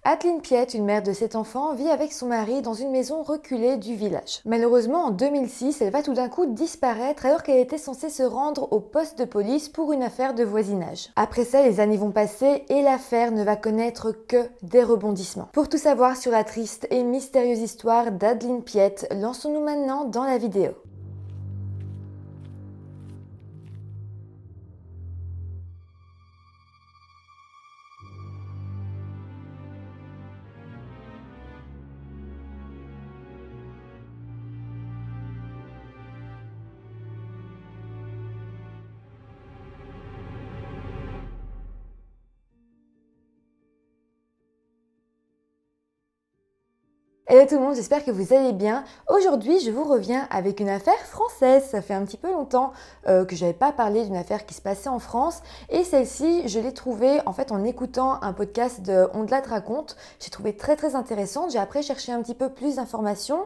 Adeline Piette, une mère de 7 enfants, vit avec son mari dans une maison reculée du village. Malheureusement, en 2006, elle va tout d'un coup disparaître alors qu'elle était censée se rendre au poste de police pour une affaire de voisinage. Après ça, les années vont passer et l'affaire ne va connaître que des rebondissements. Pour tout savoir sur la triste et mystérieuse histoire d'Adeline Piette, lançons-nous maintenant dans la vidéo. Hello tout le monde, j'espère que vous allez bien. Aujourd'hui, je vous reviens avec une affaire française. Ça fait un petit peu longtemps que je n'avais pas parlé d'une affaire qui se passait en France. Et celle-ci, je l'ai trouvée en fait en écoutant un podcast de On te la raconte. J'ai trouvé très intéressante. J'ai après cherché un petit peu plus d'informations.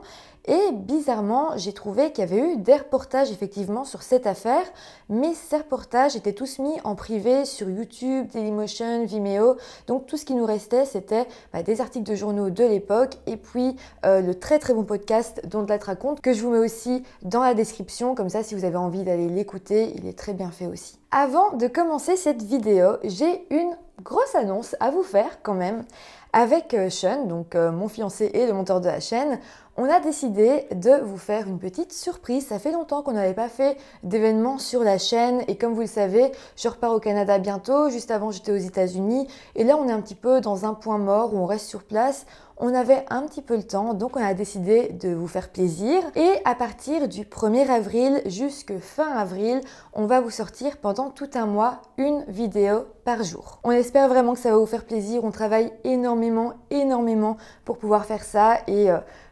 Et bizarrement, j'ai trouvé qu'il y avait eu des reportages effectivement sur cette affaire. Mais ces reportages étaient tous mis en privé sur YouTube, Dailymotion, Vimeo. Donc tout ce qui nous restait, c'était des articles de journaux de l'époque et puis le très bon podcast dont je la raconte que je vous mets aussi dans la description. Comme ça, si vous avez envie d'aller l'écouter, il est très bien fait aussi. Avant de commencer cette vidéo, j'ai une grosse annonce à vous faire quand même. Avec Sean, donc mon fiancé et le monteur de la chaîne, on a décidé de vous faire une petite surprise. Ça fait longtemps qu'on n'avait pas fait d'événements sur la chaîne et comme vous le savez, je repars au Canada bientôt. Juste avant, j'étais aux États-Unis et là, on est un petit peu dans un point mort où on reste sur place. On avait un petit peu le temps, donc on a décidé de vous faire plaisir. Et à partir du 1er avril jusqu'à fin avril, on va vous sortir pendant tout un mois une vidéo par jour. On espère vraiment que ça va vous faire plaisir. On travaille énormément pour pouvoir faire ça et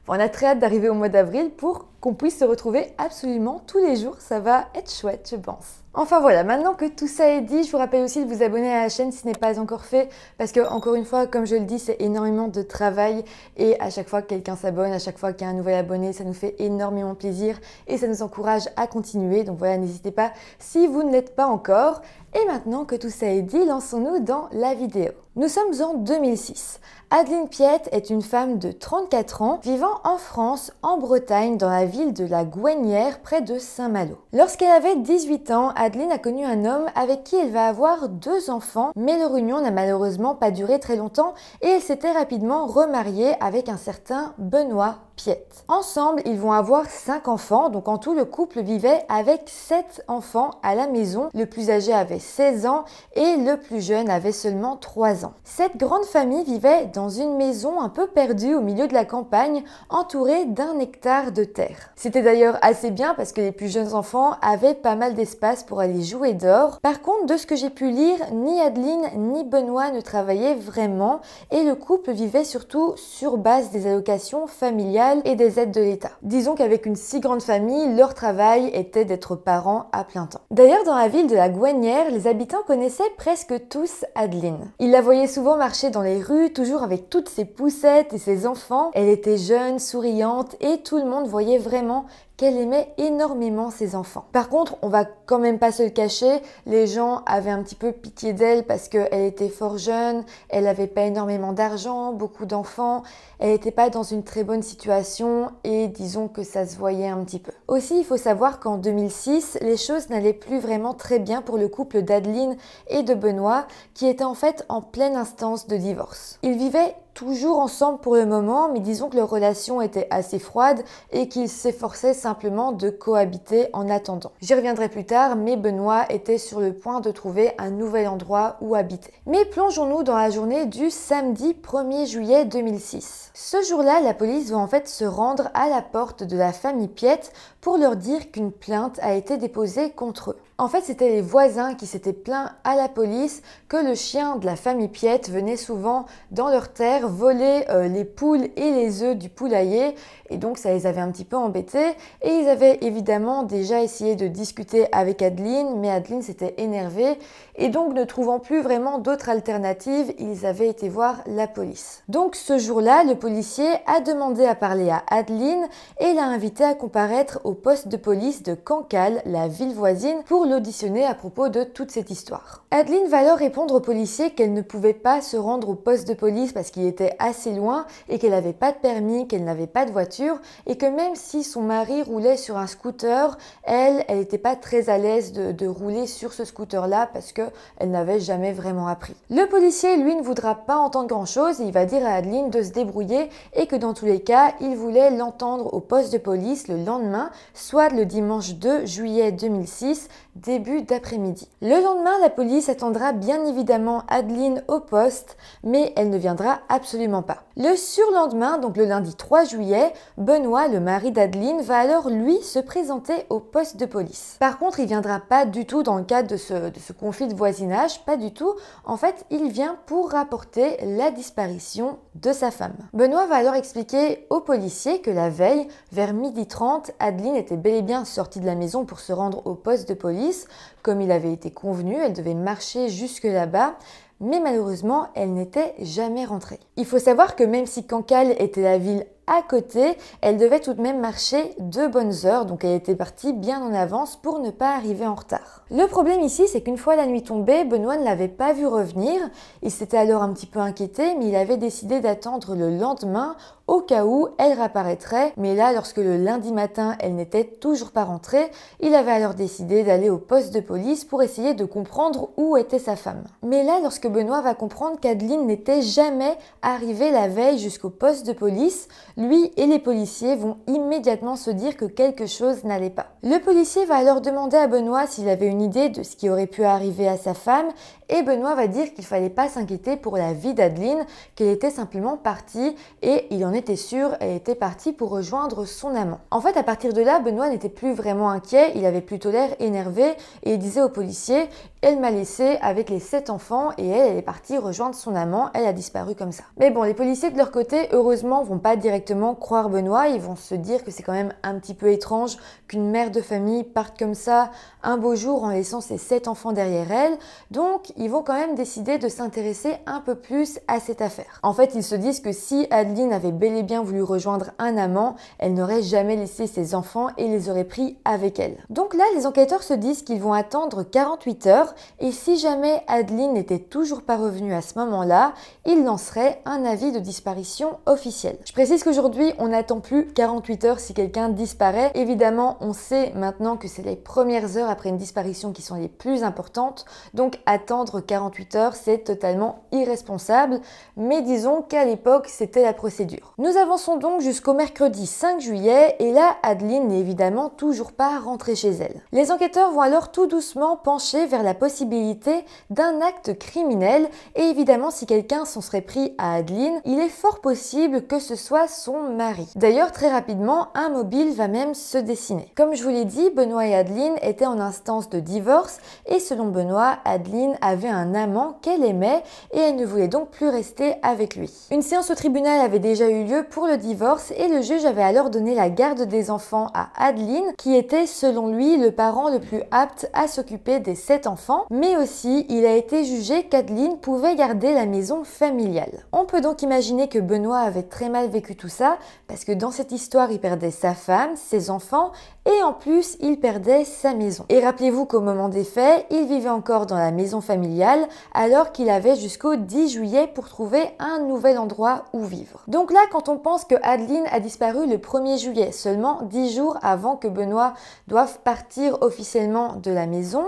on a très hâte d'arriver au mois d'avril pour qu'on puisse se retrouver absolument tous les jours. Ça va être chouette, je pense. Enfin voilà, maintenant que tout ça est dit, je vous rappelle aussi de vous abonner à la chaîne si ce n'est pas encore fait parce que encore une fois, comme je le dis, c'est énormément de travail et à chaque fois que quelqu'un s'abonne, à chaque fois qu'il y a un nouvel abonné, ça nous fait énormément plaisir et ça nous encourage à continuer. Donc voilà, n'hésitez pas si vous ne l'êtes pas encore. Et maintenant que tout ça est dit, lançons-nous dans la vidéo. Nous sommes en 2006. Adeline Piette est une femme de 34 ans vivant en France, en Bretagne, dans la ville de la Gouesnière, près de Saint-Malo. Lorsqu'elle avait 18 ans, Adeline a connu un homme avec qui elle va avoir 2 enfants, mais leur union n'a malheureusement pas duré très longtemps et elle s'était rapidement remariée avec un certain Benoît Piette. Ensemble, ils vont avoir 5 enfants, donc en tout le couple vivait avec 7 enfants à la maison. Le plus âgé avait 16 ans et le plus jeune avait seulement 3 ans. Cette grande famille vivait dans une maison un peu perdue au milieu de la campagne, entourée d'1 hectare de terre. C'était d'ailleurs assez bien parce que les plus jeunes enfants avaient pas mal d'espace pour aller jouer dehors. Par contre, de ce que j'ai pu lire, ni Adeline ni Benoît ne travaillaient vraiment et le couple vivait surtout sur base des allocations familiales et des aides de l'État. Disons qu'avec une si grande famille, leur travail était d'être parents à plein temps. D'ailleurs, dans la ville de la Gouesnière, les habitants connaissaient presque tous Adeline. Ils la voyaient souvent marcher dans les rues, toujours avec toutes ses poussettes et ses enfants. Elle était jeune, souriante et tout le monde voyait vraiment qu'elle aimait énormément ses enfants. Par contre, on va quand même pas se le cacher, les gens avaient un petit peu pitié d'elle parce qu'elle était fort jeune, elle n'avait pas énormément d'argent, beaucoup d'enfants, elle n'était pas dans une très bonne situation et disons que ça se voyait un petit peu. Aussi, il faut savoir qu'en 2006, les choses n'allaient plus vraiment très bien pour le couple d'Adeline et de Benoît qui était en fait en pleine instance de divorce. Ils vivaient toujours ensemble pour le moment, mais disons que leur relation était assez froide et qu'ils s'efforçaient simplement de cohabiter en attendant. J'y reviendrai plus tard, mais Benoît était sur le point de trouver un nouvel endroit où habiter. Mais plongeons-nous dans la journée du samedi 1er juillet 2006. Ce jour-là, la police va en fait se rendre à la porte de la famille Piette pour leur dire qu'une plainte a été déposée contre eux. En fait, c'était les voisins qui s'étaient plaints à la police que le chien de la famille Piette venait souvent dans leur terre voler les poules et les œufs du poulailler et donc ça les avait un petit peu embêtés et ils avaient évidemment déjà essayé de discuter avec Adeline, mais Adeline s'était énervée et donc ne trouvant plus vraiment d'autres alternatives, ils avaient été voir la police. Donc ce jour-là, le policier a demandé à parler à Adeline et l'a invitée à comparaître au poste de police de Cancale, la ville voisine, pour l'auditionner à propos de toute cette histoire. Adeline va alors répondre aux policiers qu'elle ne pouvait pas se rendre au poste de police parce qu'il était assez loin et qu'elle n'avait pas de permis, qu'elle n'avait pas de voiture et que même si son mari roulait sur un scooter, elle n'était pas très à l'aise de rouler sur ce scooter-là parce qu'elle n'avait jamais vraiment appris. Le policier, lui, ne voudra pas entendre grand-chose et il va dire à Adeline de se débrouiller et que dans tous les cas, il voulait l'entendre au poste de police le lendemain, soit le dimanche 2 juillet 2006, début d'après-midi. Le lendemain, la police attendra bien évidemment Adeline au poste, mais elle ne viendra absolument pas. Le surlendemain, donc le lundi 3 juillet, Benoît, le mari d'Adeline, va alors lui se présenter au poste de police. Par contre, il ne viendra pas du tout dans le cadre de ce conflit de voisinage, pas du tout. En fait, il vient pour rapporter la disparition de sa femme. Benoît va alors expliquer aux policiers que la veille, vers 12h30, Adeline était bel et bien sortie de la maison pour se rendre au poste de police. Comme il avait été convenu, elle devait marcher jusque là-bas. Mais malheureusement, elle n'était jamais rentrée. Il faut savoir que même si Cancale était la ville à côté, elle devait tout de même marcher 2 bonnes heures, donc elle était partie bien en avance pour ne pas arriver en retard. Le problème ici, c'est qu'une fois la nuit tombée, Benoît ne l'avait pas vue revenir. Il s'était alors un petit peu inquiété, mais il avait décidé d'attendre le lendemain au cas où elle réapparaîtrait. Mais là, lorsque le lundi matin, elle n'était toujours pas rentrée, il avait alors décidé d'aller au poste de police pour essayer de comprendre où était sa femme. Mais là, lorsque Benoît va comprendre qu'Adeline n'était jamais arrivée la veille jusqu'au poste de police, lui et les policiers vont immédiatement se dire que quelque chose n'allait pas. Le policier va alors demander à Benoît s'il avait une idée de ce qui aurait pu arriver à sa femme et Benoît va dire qu'il ne fallait pas s'inquiéter pour la vie d'Adeline, qu'elle était simplement partie et il en était sûr, elle était partie pour rejoindre son amant. En fait, à partir de là, Benoît n'était plus vraiment inquiet, il avait plutôt l'air énervé et il disait aux policiers « Elle m'a laissé avec les 7 enfants et elle est partie rejoindre son amant, elle a disparu comme ça. » Mais bon, les policiers de leur côté, heureusement, vont pas directement croire Benoît, ils vont se dire que c'est quand même un petit peu étrange qu'une mère de famille parte comme ça un beau jour en laissant ses 7 enfants derrière elle, donc ils vont quand même décider de s'intéresser un peu plus à cette affaire. En fait, ils se disent que si Adeline avait bel et bien voulu rejoindre un amant, elle n'aurait jamais laissé ses enfants et les aurait pris avec elle. Donc là, les enquêteurs se disent qu'ils vont attendre 48 heures et si jamais Adeline n'était toujours pas revenue à ce moment-là, ils lanceraient un avis de disparition officiel. Je précise qu'aujourd'hui, on n'attend plus 48 heures si quelqu'un disparaît. Évidemment, on sait maintenant que c'est les premières heures après une disparition qui sont les plus importantes, donc attendre 48 heures, c'est totalement irresponsable, mais disons qu'à l'époque, c'était la procédure. Nous avançons donc jusqu'au mercredi 5 juillet et là, Adeline n'est évidemment toujours pas rentrée chez elle. Les enquêteurs vont alors tout doucement pencher vers la possibilité d'un acte criminel et évidemment, si quelqu'un s'en serait pris à Adeline, il est fort possible que ce soit son mari. D'ailleurs, très rapidement, un mobile va même se dessiner. Comme je vous l'ai dit, Benoît et Adeline étaient en instance de divorce et selon Benoît, Adeline avait un amant qu'elle aimait et elle ne voulait donc plus rester avec lui. Une séance au tribunal avait déjà eu lieu pour le divorce et le juge avait alors donné la garde des enfants à Adeline, qui était selon lui le parent le plus apte à s'occuper des 7 enfants, mais aussi il a été jugé qu'Adeline pouvait garder la maison familiale. On peut donc imaginer que Benoît avait très mal vécu tout ça, parce que dans cette histoire, il perdait sa femme, ses enfants, et en plus, il perdait sa maison. Et rappelez-vous qu'au moment des faits, il vivait encore dans la maison familiale, alors qu'il avait jusqu'au 10 juillet pour trouver un nouvel endroit où vivre. Donc là, quand on pense que Adeline a disparu le 1er juillet, seulement 10 jours avant que Benoît doive partir officiellement de la maison,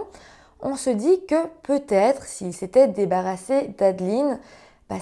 on se dit que peut-être, s'il s'était débarrassé d'Adeline,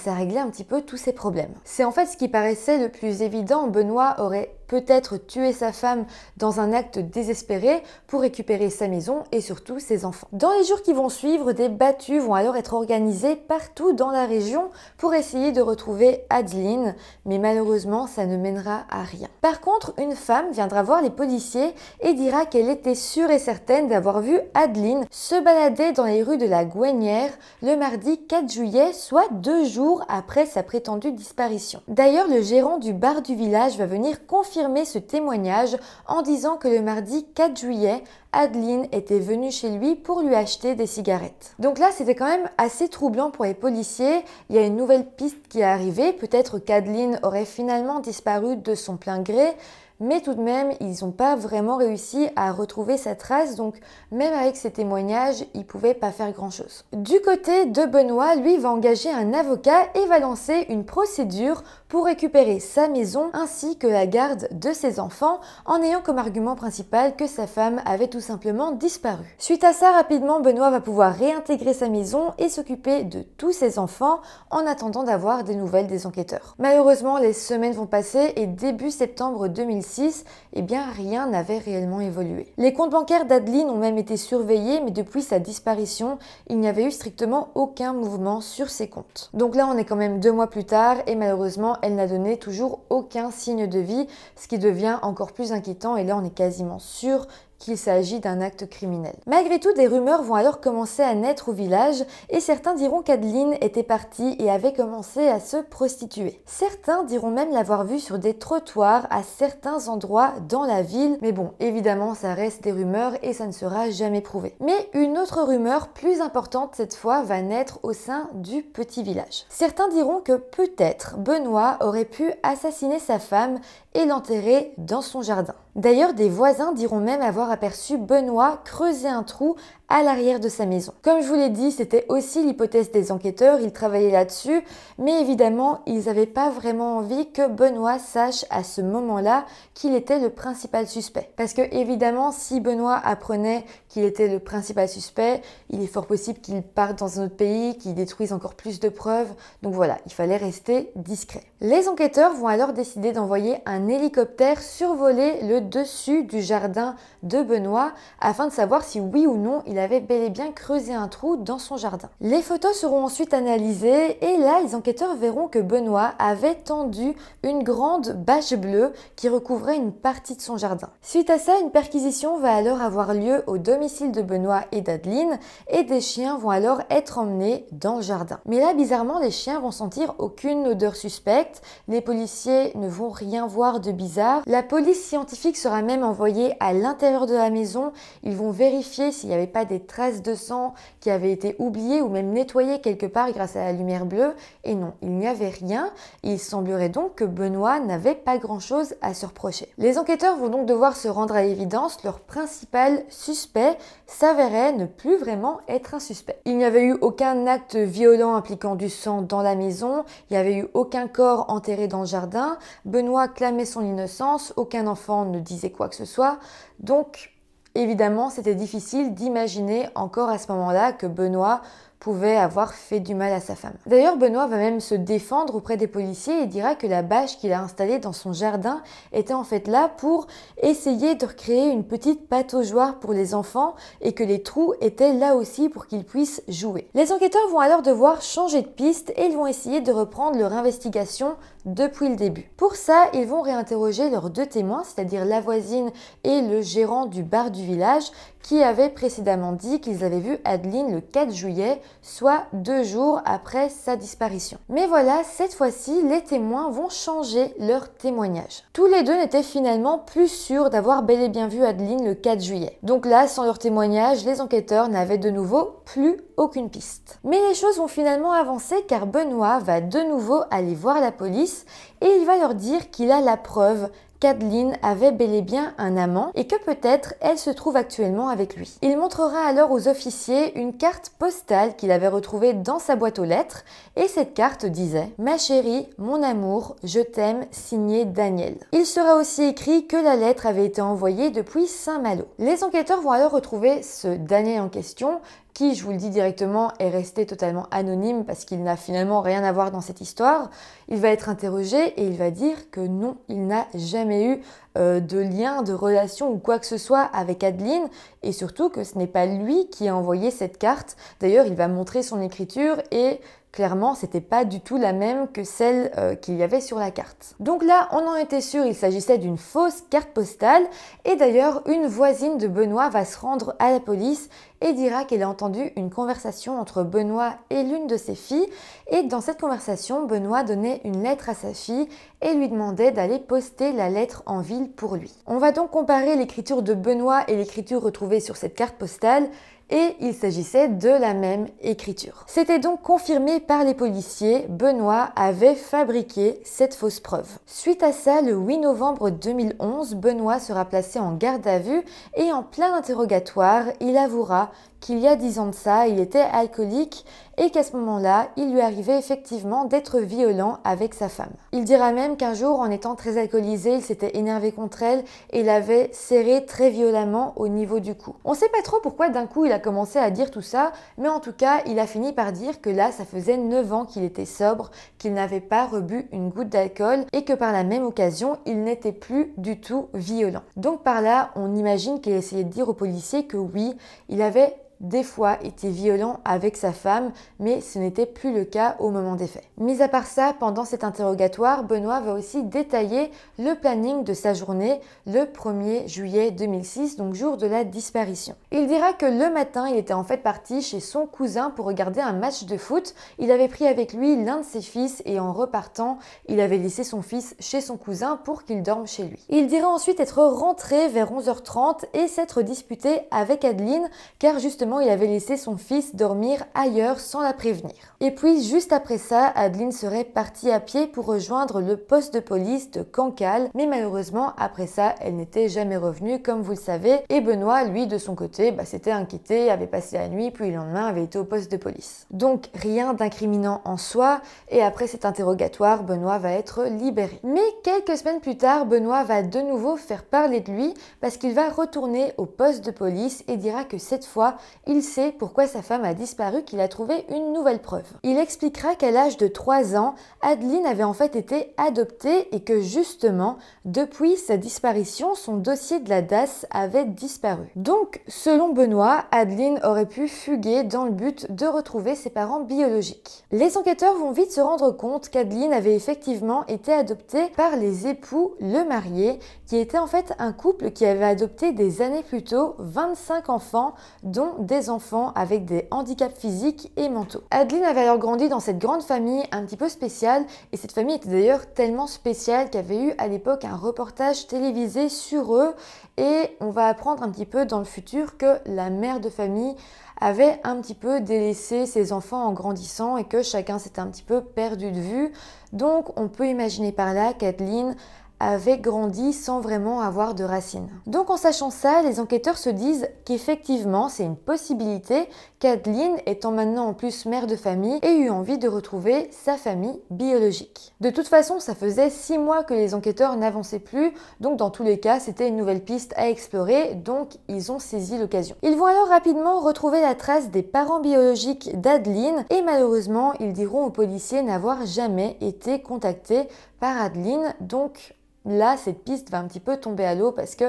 ça réglait un petit peu tous ses problèmes. C'est en fait ce qui paraissait le plus évident. Benoît aurait peut-être tué sa femme dans un acte désespéré pour récupérer sa maison et surtout ses enfants. Dans les jours qui vont suivre, des battues vont alors être organisées partout dans la région pour essayer de retrouver Adeline, mais malheureusement, ça ne mènera à rien. Par contre, une femme viendra voir les policiers et dira qu'elle était sûre et certaine d'avoir vu Adeline se balader dans les rues de la Gouenière le mardi 4 juillet, soit 2 jours après sa prétendue disparition. D'ailleurs, le gérant du bar du village va venir confirmer ce témoignage en disant que le mardi 4 juillet, Adeline était venue chez lui pour lui acheter des cigarettes. Donc là, c'était quand même assez troublant pour les policiers. Il y a une nouvelle piste qui est arrivée. Peut-être qu'Adeline aurait finalement disparu de son plein gré. mais tout de même, ils n'ont pas vraiment réussi à retrouver sa trace, donc même avec ces témoignages, ils ne pouvaient pas faire grand-chose. Du côté de Benoît, lui va engager un avocat et va lancer une procédure pour récupérer sa maison ainsi que la garde de ses enfants, en ayant comme argument principal que sa femme avait tout simplement disparu. Suite à ça, rapidement, Benoît va pouvoir réintégrer sa maison et s'occuper de tous ses enfants en attendant d'avoir des nouvelles des enquêteurs. Malheureusement, les semaines vont passer et début septembre 2006, eh bien rien n'avait réellement évolué. Les comptes bancaires d'Adeline ont même été surveillés, mais depuis sa disparition, il n'y avait eu strictement aucun mouvement sur ses comptes. Donc là, on est quand même 2 mois plus tard et malheureusement, elle n'a donné toujours aucun signe de vie, ce qui devient encore plus inquiétant et là, on est quasiment sûr qu'il s'agit d'un acte criminel. Malgré tout, des rumeurs vont alors commencer à naître au village et certains diront qu'Adeline était partie et avait commencé à se prostituer. Certains diront même l'avoir vue sur des trottoirs à certains endroits dans la ville, mais bon, évidemment, ça reste des rumeurs et ça ne sera jamais prouvé. Mais une autre rumeur plus importante cette fois va naître au sein du petit village. Certains diront que peut-être Benoît aurait pu assassiner sa femme et l'enterrer dans son jardin. D'ailleurs, des voisins diront même avoir aperçu Benoît creuser un trou à l'arrière de sa maison. Comme je vous l'ai dit, c'était aussi l'hypothèse des enquêteurs, ils travaillaient là-dessus, mais évidemment, ils n'avaient pas vraiment envie que Benoît sache à ce moment-là qu'il était le principal suspect. Parce que évidemment, si Benoît apprenait qu'il était le principal suspect, il est fort possible qu'il parte dans un autre pays, qu'il détruise encore plus de preuves. Donc voilà, il fallait rester discret. Les enquêteurs vont alors décider d'envoyer un hélicoptère survoler le dessus du jardin de Benoît afin de savoir si oui ou non il avait bel et bien creusé un trou dans son jardin. Les photos seront ensuite analysées et là, les enquêteurs verront que Benoît avait tendu une grande bâche bleue qui recouvrait une partie de son jardin. Suite à ça, une perquisition va alors avoir lieu au domicile de Benoît et d'Adeline et des chiens vont alors être emmenés dans le jardin. Mais là, bizarrement, les chiens vont sentir aucune odeur suspecte, les policiers ne vont rien voir de bizarre. La police scientifique sera même envoyée à l'intérieur de la maison, ils vont vérifier s'il n'y avait pas des traces de sang qui avaient été oubliées ou même nettoyées quelque part grâce à la lumière bleue. Et non, il n'y avait rien. Il semblerait donc que Benoît n'avait pas grand-chose à se reprocher. Les enquêteurs vont donc devoir se rendre à l'évidence. Leur principal suspect s'avérait ne plus vraiment être un suspect. Il n'y avait eu aucun acte violent impliquant du sang dans la maison. Il n'y avait eu aucun corps enterré dans le jardin. Benoît clamait son innocence. Aucun enfant ne disait quoi que ce soit. Donc, évidemment, c'était difficile d'imaginer encore à ce moment-là que Benoît pouvait avoir fait du mal à sa femme. D'ailleurs, Benoît va même se défendre auprès des policiers et dira que la bâche qu'il a installée dans son jardin était en fait là pour essayer de recréer une petite pataugeoire pour les enfants et que les trous étaient là aussi pour qu'ils puissent jouer. Les enquêteurs vont alors devoir changer de piste et ils vont essayer de reprendre leur investigation depuis le début. Pour ça, ils vont réinterroger leurs 2 témoins, c'est-à-dire la voisine et le gérant du bar du village, qui avaient précédemment dit qu'ils avaient vu Adeline le 4 juillet, soit 2 jours après sa disparition. Mais voilà, cette fois-ci, les témoins vont changer leur témoignage. Tous les 2 n'étaient finalement plus sûrs d'avoir bel et bien vu Adeline le 4 juillet. Donc là, sans leur témoignage, les enquêteurs n'avaient de nouveau plus aucune piste. Mais les choses vont finalement avancer car Benoît va de nouveau aller voir la police et il va leur dire qu'il a la preuve qu'Adeline avait bel et bien un amant et que peut-être elle se trouve actuellement avec lui. Il montrera alors aux officiers une carte postale qu'il avait retrouvée dans sa boîte aux lettres et cette carte disait « Ma chérie, mon amour, je t'aime, signé Daniel ». Il sera aussi écrit que la lettre avait été envoyée depuis Saint-Malo. Les enquêteurs vont alors retrouver ce Daniel en question qui, je vous le dis directement, est resté totalement anonyme parce qu'il n'a finalement rien à voir dans cette histoire. Il va être interrogé et il va dire que non, il n'a jamais eu de lien, de relation ou quoi que ce soit avec Adeline et surtout que ce n'est pas lui qui a envoyé cette carte. D'ailleurs, il va montrer son écriture et clairement, c'était pas du tout la même que celle qu'il y avait sur la carte. Donc là, on en était sûr, il s'agissait d'une fausse carte postale. Et d'ailleurs, une voisine de Benoît va se rendre à la police et dira qu'elle a entendu une conversation entre Benoît et l'une de ses filles. Et dans cette conversation, Benoît donnait une lettre à sa fille et lui demandait d'aller poster la lettre en ville pour lui. On va donc comparer l'écriture de Benoît et l'écriture retrouvée sur cette carte postale. et il s'agissait de la même écriture. C'était donc confirmé par les policiers, Benoît avait fabriqué cette fausse preuve. Suite à ça, le 8 novembre 2011, Benoît sera placé en garde à vue et en plein interrogatoire, il avouera qu'il y a 10 ans de ça, il était alcoolique et qu'à ce moment-là, il lui arrivait effectivement d'être violent avec sa femme. Il dira même qu'un jour, en étant très alcoolisé, il s'était énervé contre elle et l'avait serré très violemment au niveau du cou. On ne sait pas trop pourquoi d'un coup il a commencé à dire tout ça, mais en tout cas, il a fini par dire que là, ça faisait 9 ans qu'il était sobre, qu'il n'avait pas rebu une goutte d'alcool et que par la même occasion, il n'était plus du tout violent. Donc par là, on imagine qu'il essayait de dire aux policiers que oui, il avait des fois était violent avec sa femme, mais ce n'était plus le cas au moment des faits. Mis à part ça, pendant cet interrogatoire, Benoît va aussi détailler le planning de sa journée le 1er juillet 2006, donc jour de la disparition. Il dira que le matin, il était en fait parti chez son cousin pour regarder un match de foot. Il avait pris avec lui l'un de ses fils et en repartant, il avait laissé son fils chez son cousin pour qu'il dorme chez lui. Il dira ensuite être rentré vers 11h30 et s'être disputé avec Adeline, car justement il avait laissé son fils dormir ailleurs sans la prévenir. Et puis juste après ça, Adeline serait partie à pied pour rejoindre le poste de police de Cancale, mais malheureusement après ça, elle n'était jamais revenue comme vous le savez, et Benoît, lui de son côté, s'était inquiété, avait passé la nuit, puis le lendemain avait été au poste de police. Donc rien d'incriminant en soi, et après cet interrogatoire, Benoît va être libéré. Mais quelques semaines plus tard, Benoît va de nouveau faire parler de lui parce qu'il va retourner au poste de police et dira que cette fois, il sait pourquoi sa femme a disparu, qu'il a trouvé une nouvelle preuve. Il expliquera qu'à l'âge de 3 ans, Adeline avait en fait été adoptée et que justement, depuis sa disparition, son dossier de la DAS avait disparu. Donc, selon Benoît, Adeline aurait pu fuguer dans le but de retrouver ses parents biologiques. Les enquêteurs vont vite se rendre compte qu'Adeline avait effectivement été adoptée par les époux Le Marié, qui était en fait un couple qui avait adopté des années plus tôt 25 enfants, dont des enfants avec des handicaps physiques et mentaux. Adeline avait alors grandi dans cette grande famille un petit peu spéciale, et cette famille était d'ailleurs tellement spéciale qu'il y avait eu à l'époque un reportage télévisé sur eux, et on va apprendre un petit peu dans le futur que la mère de famille avait un petit peu délaissé ses enfants en grandissant et que chacun s'était un petit peu perdu de vue. Donc on peut imaginer par là qu'Adeline avait grandi sans vraiment avoir de racines. Donc en sachant ça, les enquêteurs se disent qu'effectivement c'est une possibilité qu'Adeline, étant maintenant en plus mère de famille, ait eu envie de retrouver sa famille biologique. De toute façon, ça faisait 6 mois que les enquêteurs n'avançaient plus, donc dans tous les cas c'était une nouvelle piste à explorer, donc ils ont saisi l'occasion. Ils vont alors rapidement retrouver la trace des parents biologiques d'Adeline et malheureusement ils diront aux policiers n'avoir jamais été contactés par Adeline, donc là, cette piste va un petit peu tomber à l'eau parce que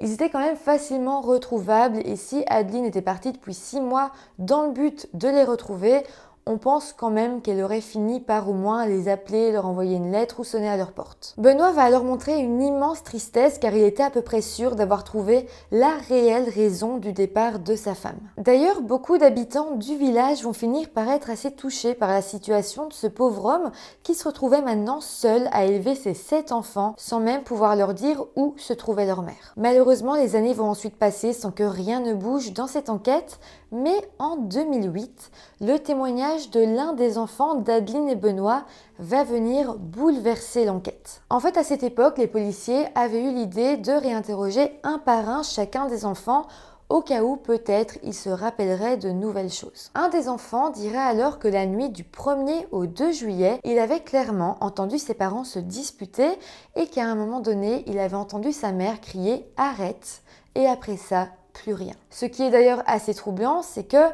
ils étaient quand même facilement retrouvables et si Adeline était partie depuis 6 mois dans le but de les retrouver, on pense quand même qu'elle aurait fini par au moins les appeler, leur envoyer une lettre ou sonner à leur porte. Benoît va alors montrer une immense tristesse car il était à peu près sûr d'avoir trouvé la réelle raison du départ de sa femme. D'ailleurs, beaucoup d'habitants du village vont finir par être assez touchés par la situation de ce pauvre homme qui se retrouvait maintenant seul à élever ses 7 enfants sans même pouvoir leur dire où se trouvait leur mère. Malheureusement, les années vont ensuite passer sans que rien ne bouge dans cette enquête, mais en 2008, le témoignage de l'un des enfants d'Adeline et Benoît va venir bouleverser l'enquête. En fait, à cette époque, les policiers avaient eu l'idée de réinterroger un par un chacun des enfants au cas où peut-être il se rappellerait de nouvelles choses. Un des enfants dira alors que la nuit du 1er au 2 juillet, il avait clairement entendu ses parents se disputer et qu'à un moment donné, il avait entendu sa mère crier « Arrête !» et après ça, plus rien. Ce qui est d'ailleurs assez troublant, c'est que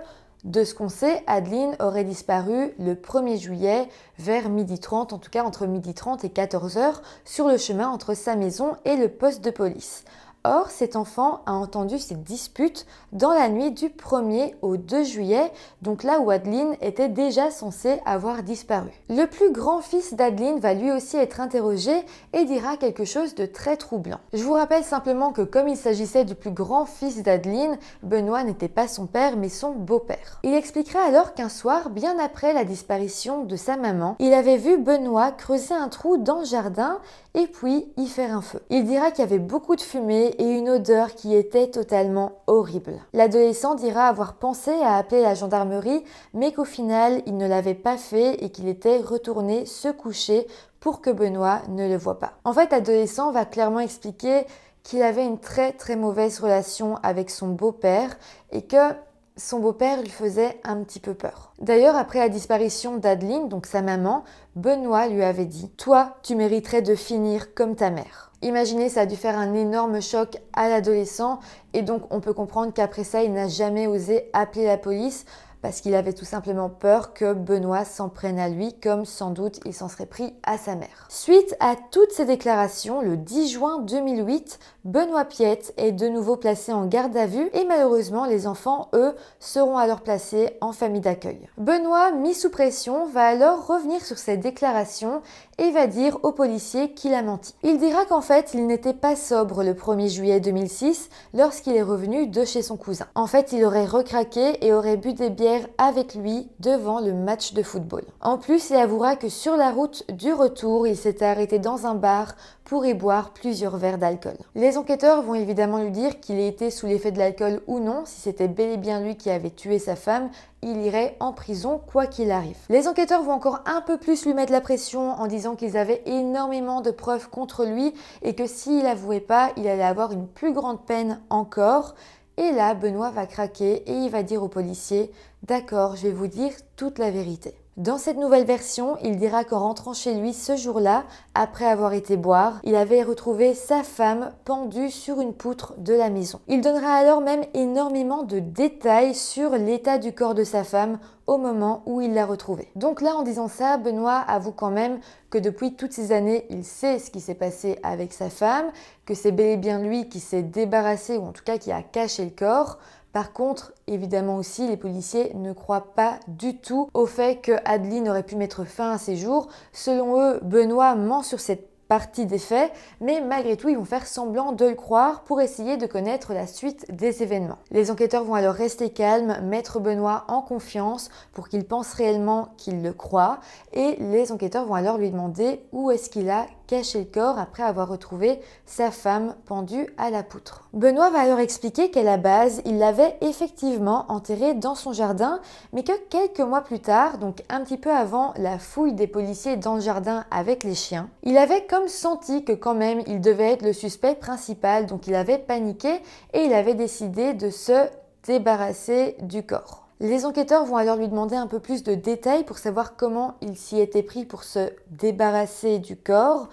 de ce qu'on sait, Adeline aurait disparu le 1er juillet vers 12h30, en tout cas entre 12h30 et 14h, sur le chemin entre sa maison et le poste de police. Or, cet enfant a entendu ces disputes dans la nuit du 1er au 2 juillet, donc là où Adeline était déjà censée avoir disparu. Le plus grand fils d'Adeline va lui aussi être interrogé et dira quelque chose de très troublant. Je vous rappelle simplement que comme il s'agissait du plus grand fils d'Adeline, Benoît n'était pas son père mais son beau-père. Il expliquera alors qu'un soir, bien après la disparition de sa maman, il avait vu Benoît creuser un trou dans le jardin et puis y faire un feu. Il dira qu'il y avait beaucoup de fumée et une odeur qui était totalement horrible. L'adolescent dira avoir pensé à appeler la gendarmerie, mais qu'au final, il ne l'avait pas fait et qu'il était retourné se coucher pour que Benoît ne le voie pas. En fait, l'adolescent va clairement expliquer qu'il avait une très mauvaise relation avec son beau-père et que son beau-père lui faisait un petit peu peur. D'ailleurs, après la disparition d'Adeline, donc sa maman, Benoît lui avait dit « Toi, tu mériterais de finir comme ta mère ». Imaginez, ça a dû faire un énorme choc à l'adolescent et donc on peut comprendre qu'après ça, il n'a jamais osé appeler la police parce qu'il avait tout simplement peur que Benoît s'en prenne à lui, comme sans doute il s'en serait pris à sa mère. Suite à toutes ces déclarations, le 10 juin 2008, Benoît Piette est de nouveau placé en garde à vue et malheureusement les enfants, eux, seront alors placés en famille d'accueil. Benoît, mis sous pression, va alors revenir sur ses déclarations et va dire aux policiers qu'il a menti. Il dira qu'en fait, il n'était pas sobre le 1er juillet 2006 lorsqu'il est revenu de chez son cousin. En fait, il aurait recraqué et aurait bu des bières avec lui devant le match de football. En plus, il avouera que sur la route du retour, il s'était arrêté dans un bar pour y boire plusieurs verres d'alcool. Les enquêteurs vont évidemment lui dire qu'il ait été sous l'effet de l'alcool ou non, si c'était bel et bien lui qui avait tué sa femme, il irait en prison quoi qu'il arrive. Les enquêteurs vont encore un peu plus lui mettre la pression en disant qu'ils avaient énormément de preuves contre lui et que s'il avouait pas, il allait avoir une plus grande peine encore. Et là, Benoît va craquer et il va dire aux policiers « D'accord, je vais vous dire toute la vérité ». Dans cette nouvelle version, il dira qu'en rentrant chez lui ce jour-là, après avoir été boire, il avait retrouvé sa femme pendue sur une poutre de la maison. Il donnera alors même énormément de détails sur l'état du corps de sa femme au moment où il l'a retrouvée. Donc là, en disant ça, Benoît avoue quand même que depuis toutes ces années, il sait ce qui s'est passé avec sa femme, que c'est bel et bien lui qui s'est débarrassé, ou en tout cas qui a caché le corps. Par contre, évidemment aussi, les policiers ne croient pas du tout au fait que Adeline aurait pu mettre fin à ses jours. Selon eux, Benoît ment sur cette partie des faits, mais malgré tout, ils vont faire semblant de le croire pour essayer de connaître la suite des événements. Les enquêteurs vont alors rester calmes, mettre Benoît en confiance pour qu'il pense réellement qu'il le croit, et les enquêteurs vont alors lui demander où est-ce qu'il a caché le corps après avoir retrouvé sa femme pendue à la poutre. Benoît va alors expliquer qu'à la base, il l'avait effectivement enterrée dans son jardin, mais que quelques mois plus tard, donc un petit peu avant la fouille des policiers dans le jardin avec les chiens, il avait comme senti que quand même il devait être le suspect principal, donc il avait paniqué et il avait décidé de se débarrasser du corps. Les enquêteurs vont alors lui demander un peu plus de détails pour savoir comment il s'y était pris pour se débarrasser du corps.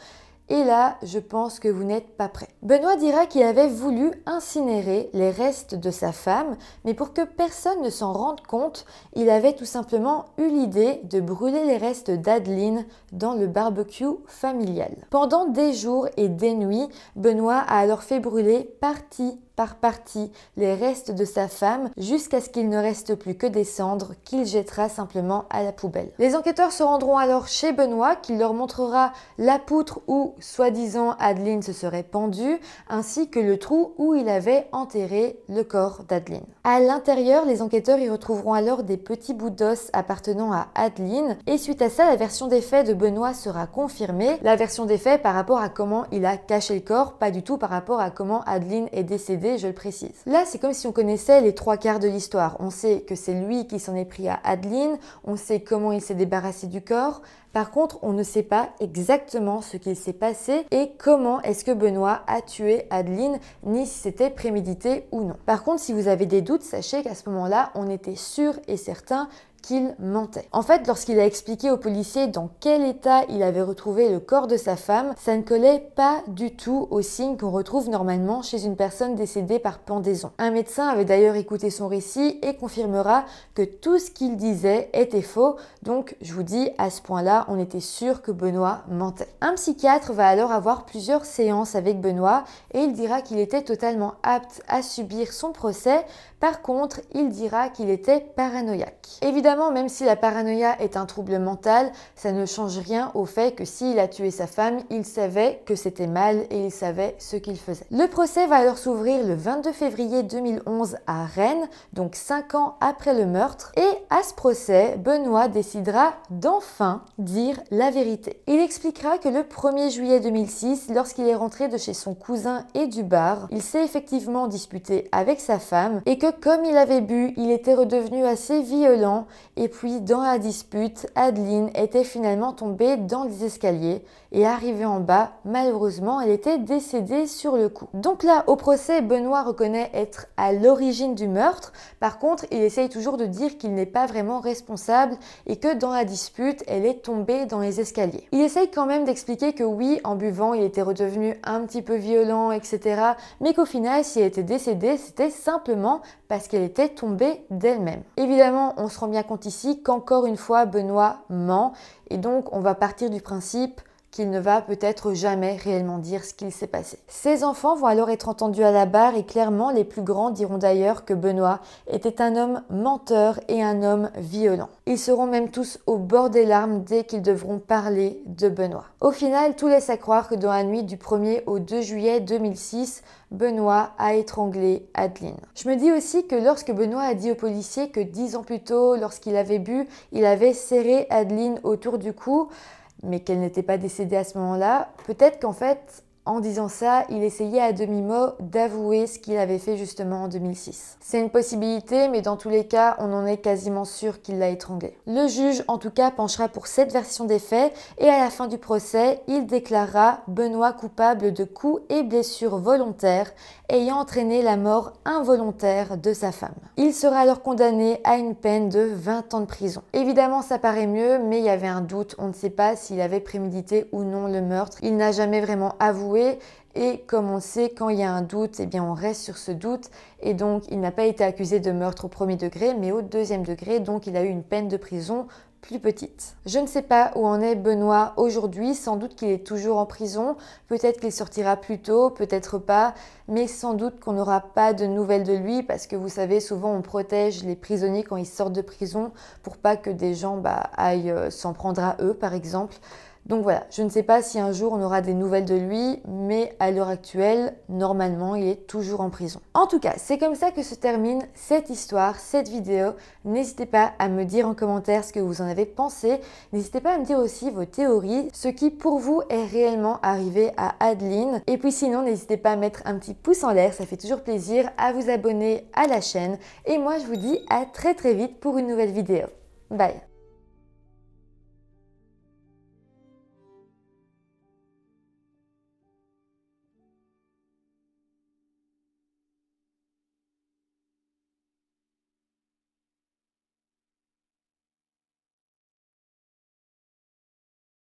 Et là, je pense que vous n'êtes pas prêts. Benoît dira qu'il avait voulu incinérer les restes de sa femme, mais pour que personne ne s'en rende compte, il avait tout simplement eu l'idée de brûler les restes d'Adeline dans le barbecue familial. Pendant des jours et des nuits, Benoît a alors fait brûler partie par partie les restes de sa femme jusqu'à ce qu'il ne reste plus que des cendres qu'il jettera simplement à la poubelle. Les enquêteurs se rendront alors chez Benoît qui leur montrera la poutre où, soi-disant, Adeline se serait pendue ainsi que le trou où il avait enterré le corps d'Adeline. À l'intérieur, les enquêteurs y retrouveront alors des petits bouts d'os appartenant à Adeline et suite à ça, la version des faits de Benoît sera confirmée. La version des faits par rapport à comment il a caché le corps, pas du tout par rapport à comment Adeline est décédée, je le précise. Là, c'est comme si on connaissait les trois quarts de l'histoire. On sait que c'est lui qui s'en est pris à Adeline, on sait comment il s'est débarrassé du corps. Par contre, on ne sait pas exactement ce qu'il s'est passé et comment est-ce que Benoît a tué Adeline, ni si c'était prémédité ou non. Par contre, si vous avez des doutes, sachez qu'à ce moment-là, on était sûr et certain qu'il mentait. En fait, lorsqu'il a expliqué aux policiers dans quel état il avait retrouvé le corps de sa femme, ça ne collait pas du tout aux signes qu'on retrouve normalement chez une personne décédée par pendaison. Un médecin avait d'ailleurs écouté son récit et confirmera que tout ce qu'il disait était faux, donc je vous dis, à ce point-là, on était sûr que Benoît mentait. Un psychiatre va alors avoir plusieurs séances avec Benoît et il dira qu'il était totalement apte à subir son procès. Par contre, il dira qu'il était paranoïaque. Évidemment, Évidemment, même si la paranoïa est un trouble mental, ça ne change rien au fait que s'il a tué sa femme, il savait que c'était mal et il savait ce qu'il faisait. Le procès va alors s'ouvrir le 22 février 2011 à Rennes, donc 5 ans après le meurtre. Et à ce procès, Benoît décidera d'enfin dire la vérité. Il expliquera que le 1er juillet 2006, lorsqu'il est rentré de chez son cousin et du bar, il s'est effectivement disputé avec sa femme et que comme il avait bu, il était redevenu assez violent et puis dans la dispute, Adeline était finalement tombée dans les escaliers et arrivée en bas, malheureusement, elle était décédée sur le coup. Donc là, au procès, Benoît reconnaît être à l'origine du meurtre. Par contre, il essaye toujours de dire qu'il n'est pas vraiment responsable et que dans la dispute, elle est tombée dans les escaliers. Il essaye quand même d'expliquer que oui, en buvant, il était redevenu un petit peu violent, etc. Mais qu'au final, si elle était décédée, c'était simplement parce qu'elle était tombée d'elle-même. Évidemment, on se rend bien compte ici qu'encore une fois, Benoît ment et donc on va partir du principe qu'il ne va peut-être jamais réellement dire ce qu'il s'est passé. Ses enfants vont alors être entendus à la barre et clairement les plus grands diront d'ailleurs que Benoît était un homme menteur et un homme violent. Ils seront même tous au bord des larmes dès qu'ils devront parler de Benoît. Au final, tout laisse à croire que dans la nuit du 1er au 2 juillet 2006, Benoît a étranglé Adeline. Je me dis aussi que lorsque Benoît a dit aux policiers que 10 ans plus tôt, lorsqu'il avait bu, il avait serré Adeline autour du cou, mais qu'elle n'était pas décédée à ce moment-là, peut-être qu'en fait, en disant ça, il essayait à demi-mot d'avouer ce qu'il avait fait justement en 2006. C'est une possibilité, mais dans tous les cas, on en est quasiment sûr qu'il l'a étranglée. Le juge, en tout cas, penchera pour cette version des faits et à la fin du procès, il déclarera Benoît coupable de coups et blessures volontaires ayant entraîné la mort involontaire de sa femme. Il sera alors condamné à une peine de 20 ans de prison. Évidemment, ça paraît mieux, mais il y avait un doute. On ne sait pas s'il avait prémédité ou non le meurtre. Il n'a jamais vraiment avoué. Et comme on sait, quand il y a un doute, eh bien on reste sur ce doute. Et donc, il n'a pas été accusé de meurtre au 1er degré, mais au 2e degré. Donc, il a eu une peine de prison plus petite. Je ne sais pas où en est Benoît aujourd'hui. Sans doute qu'il est toujours en prison. Peut-être qu'il sortira plus tôt, peut-être pas. Mais sans doute qu'on n'aura pas de nouvelles de lui parce que vous savez, souvent on protège les prisonniers quand ils sortent de prison pour pas que des gens aillent s'en prendre à eux, par exemple. Donc voilà, je ne sais pas si un jour on aura des nouvelles de lui, mais à l'heure actuelle, normalement, il est toujours en prison. En tout cas, c'est comme ça que se termine cette histoire, cette vidéo. N'hésitez pas à me dire en commentaire ce que vous en avez pensé. N'hésitez pas à me dire aussi vos théories, ce qui pour vous est réellement arrivé à Adeline. Et puis sinon, n'hésitez pas à mettre un petit pouce en l'air, ça fait toujours plaisir, à vous abonner à la chaîne. Et moi, je vous dis à très vite pour une nouvelle vidéo. Bye!